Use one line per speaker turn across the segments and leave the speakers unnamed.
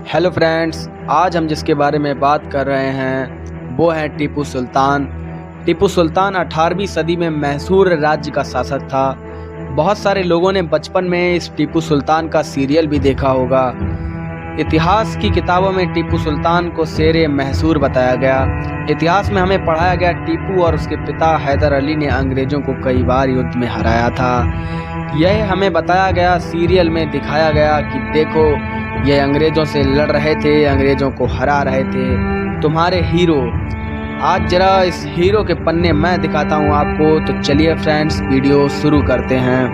Hello friends, आज हम जिसके बारे में बात कर रहे हैं वो है टीपू सुल्तान। टीपू सुल्तान 18वीं सदी में मैसूर राज्य का शासक था। बहुत सारे लोगों ने बचपन में इस टीपू सुल्तान का सीरियल भी देखा होगा। इतिहास की किताबों में टीपू सुल्तान को शेर मैसूर बताया गया। इतिहास में हमें पढ़ाया गया टीपू और उसके पिता हैदर अली ने अंग्रेज़ों को कई बार युद्ध में हराया था। यह हमें बताया गया, सीरियल में दिखाया गया कि देखो ये अंग्रेज़ों से लड़ रहे थे, अंग्रेज़ों को हरा रहे थे तुम्हारे हीरो। आज जरा इस हीरो के पन्ने मैं दिखाता हूँ आपको। तो चलिए फ्रेंड्स, वीडियो शुरू करते हैं।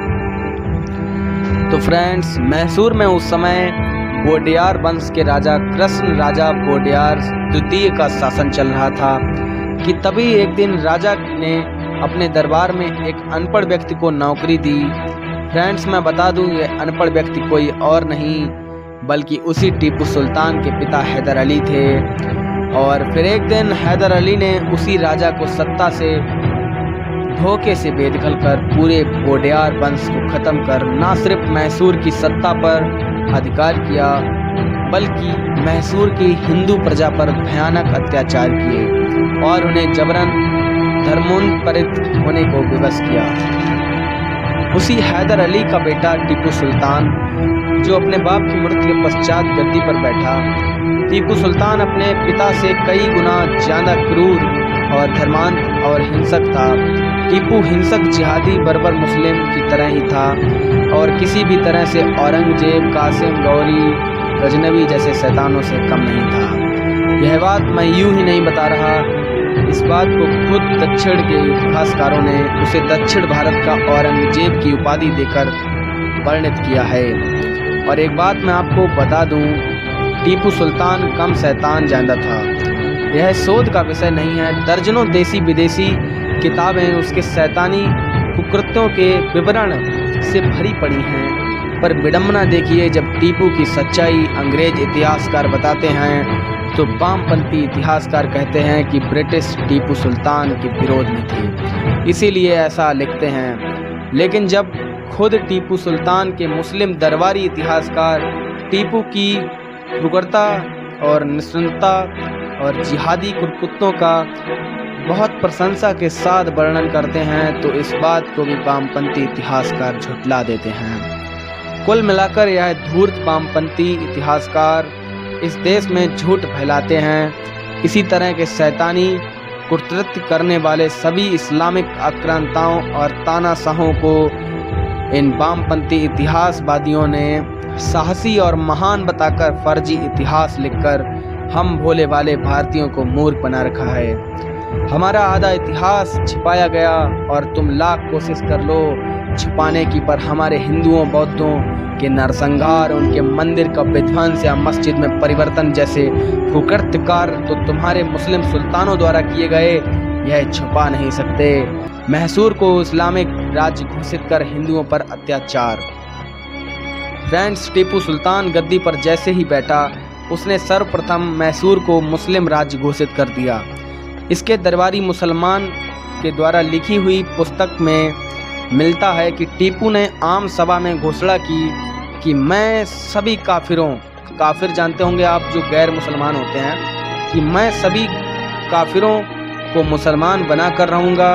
तो फ्रेंड्स, मैसूर में उस समय बोडियार वंश के राजा कृष्ण राजा बोडियार द्वितीय का शासन चल रहा था कि तभी एक दिन राजा ने अपने दरबार में एक अनपढ़ व्यक्ति को नौकरी दी। फ्रेंड्स, मैं बता दूं, ये अनपढ़ व्यक्ति कोई और नहीं बल्कि उसी टीपू सुल्तान के पिता हैदर अली थे। और फिर एक दिन हैदर अली ने उसी राजा को सत्ता से धोखे से बेदखल कर पूरे बोडियार वंश को खत्म कर न सिर्फ मैसूर की सत्ता पर अधिकार किया बल्कि मैसूर की हिंदू प्रजा पर भयानक अत्याचार किए और उन्हें जबरन धर्मोन्नत होने को विवश किया। उसी हैदर अली का बेटा टीपू सुल्तान, जो अपने बाप की मृत्यु के पश्चात गद्दी पर बैठा, टीपू सुल्तान अपने पिता से कई गुना ज़्यादा क्रूर और धर्मांध और हिंसक था। टीपू हिंसक जिहादी बर्बर मुस्लिम की तरह ही था और किसी भी तरह से औरंगजेब, कासिम, गौरी, गजनवी जैसे शैतानों से कम नहीं था। यह बात मैं यूं ही नहीं बता रहा, इस बात को खुद दक्षिण के इतिहासकारों ने उसे दक्षिण भारत का औरंगजेब की उपाधि देकर वर्णित किया है। और एक बात मैं आपको बता दूं, टीपू सुल्तान कम शैतान ज़्यादा था। यह शोध का विषय नहीं है। दर्जनों देसी विदेशी किताबें उसके शैतानी कुकृत्यों के विवरण से भरी पड़ी हैं। पर विडंबना देखिए, जब टीपू की सच्चाई अंग्रेज इतिहासकार बताते हैं तो वामपंथी इतिहासकार कहते हैं कि ब्रिटिश टीपू सुल्तान के विरोध में थे, इसीलिए ऐसा लिखते हैं। लेकिन जब खुद टीपू सुल्तान के मुस्लिम दरबारी इतिहासकार टीपू की क्रूरता और निष्ठुरता और जिहादी कुकुत्तों का बहुत प्रशंसा के साथ वर्णन करते हैं तो इस बात को भी वामपंथी इतिहासकार झुठला देते हैं। कुल मिलाकर यह धूर्त वामपंथी इतिहासकार इस देश में झूठ फैलाते हैं। इसी तरह के शैतानी कुकृत्य करने वाले सभी इस्लामिक आक्रांताओं और तानाशाहों को इन वामपंथी इतिहासवादियों ने साहसी और महान बताकर फर्जी इतिहास लिखकर हम भोले वाले भारतीयों को मूर्ख बना रखा है। हमारा आधा इतिहास छिपाया गया और तुम लाख कोशिश कर लो छिपाने की, पर हमारे हिंदुओं बौद्धों के नरसंहार, उनके मंदिर का विध्वंस या मस्जिद में परिवर्तन जैसे कुकृत्य कार्य तो तुम्हारे मुस्लिम सुल्तानों द्वारा किए गए, यह छुपा नहीं सकते। मैसूर को इस्लामिक राज्य घोषित कर हिंदुओं पर अत्याचार। फ्रेंड्स, टीपू सुल्तान गद्दी पर जैसे ही बैठा उसने सर्वप्रथम मैसूर को मुस्लिम राज्य घोषित कर दिया। इसके दरबारी मुसलमान के द्वारा लिखी हुई पुस्तक में मिलता है कि टीपू ने आम सभा में घोषणा की कि मैं सभी काफिर जानते होंगे आप जो गैर मुसलमान होते हैं, कि मैं सभी काफिरों को मुसलमान बना कर रहूँगा।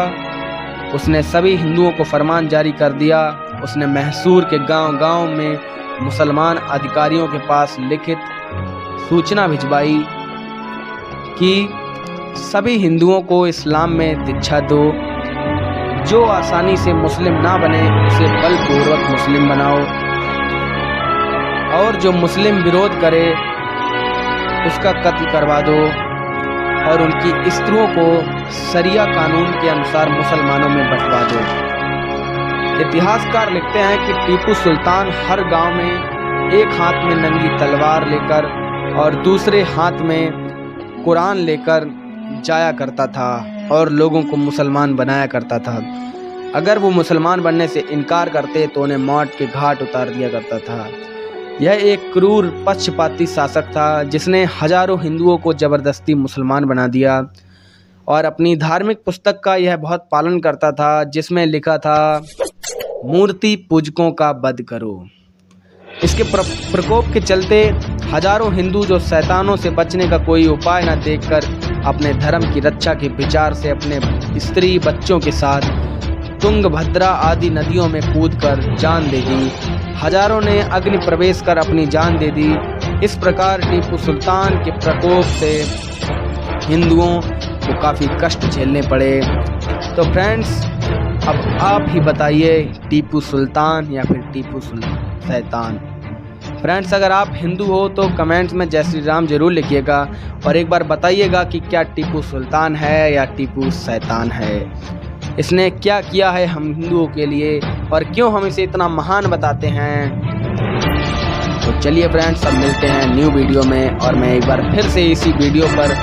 उसने सभी हिंदुओं को फरमान जारी कर दिया। उसने मैसूर के गांव-गांव में मुसलमान अधिकारियों के पास लिखित सूचना भिजवाई कि सभी हिंदुओं को इस्लाम में दीक्षा दो, जो आसानी से मुस्लिम ना बने उसे बलपूर्वक मुस्लिम बनाओ, और जो मुस्लिम विरोध करे उसका कत्ल करवा दो, और उनकी स्त्रियों को शरिया कानून के अनुसार मुसलमानों में बंटवा दो। इतिहासकार लिखते हैं कि टीपू सुल्तान हर गांव में एक हाथ में नंगी तलवार लेकर और दूसरे हाथ में कुरान लेकर जाया करता था और लोगों को मुसलमान बनाया करता था। अगर वो मुसलमान बनने से इनकार करते तो उन्हें मौत के घाट उतार दिया करता था। यह एक क्रूर पक्षपाती शासक था जिसने हजारों हिंदुओं को ज़बरदस्ती मुसलमान बना दिया और अपनी धार्मिक पुस्तक का यह बहुत पालन करता था जिसमें लिखा था, मूर्ति पूजकों का वध करो। इसके प्रकोप के चलते हजारों हिंदू जो शैतानों से बचने का कोई उपाय न देखकर अपने धर्म की रक्षा के विचार से अपने स्त्री बच्चों के साथ तुंगभद्रा आदि नदियों में कूदकर जान दे दी। हजारों ने अग्नि प्रवेश कर अपनी जान दे दी। इस प्रकार टीपू सुल्तान के प्रकोप से हिंदुओं को काफ़ी कष्ट झेलने पड़े। तो फ्रेंड्स, अब आप ही बताइए, टीपू सुल्तान या फिर टीपू शैतान? फ्रेंड्स, अगर आप हिंदू हो तो कमेंट्स में जय श्री राम जरूर लिखिएगा और एक बार बताइएगा कि क्या टीपू सुल्तान है या टीपू शैतान है। इसने क्या किया है हम हिंदुओं के लिए और क्यों हम इसे इतना महान बताते हैं। तो चलिए फ्रेंड्स, अब मिलते हैं न्यू वीडियो में और मैं एक बार फिर से इसी वीडियो पर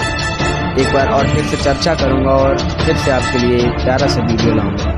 एक बार और फिर से चर्चा करूंगा और फिर से आपके लिए एक प्यारा सा वीडियो लाऊंगा।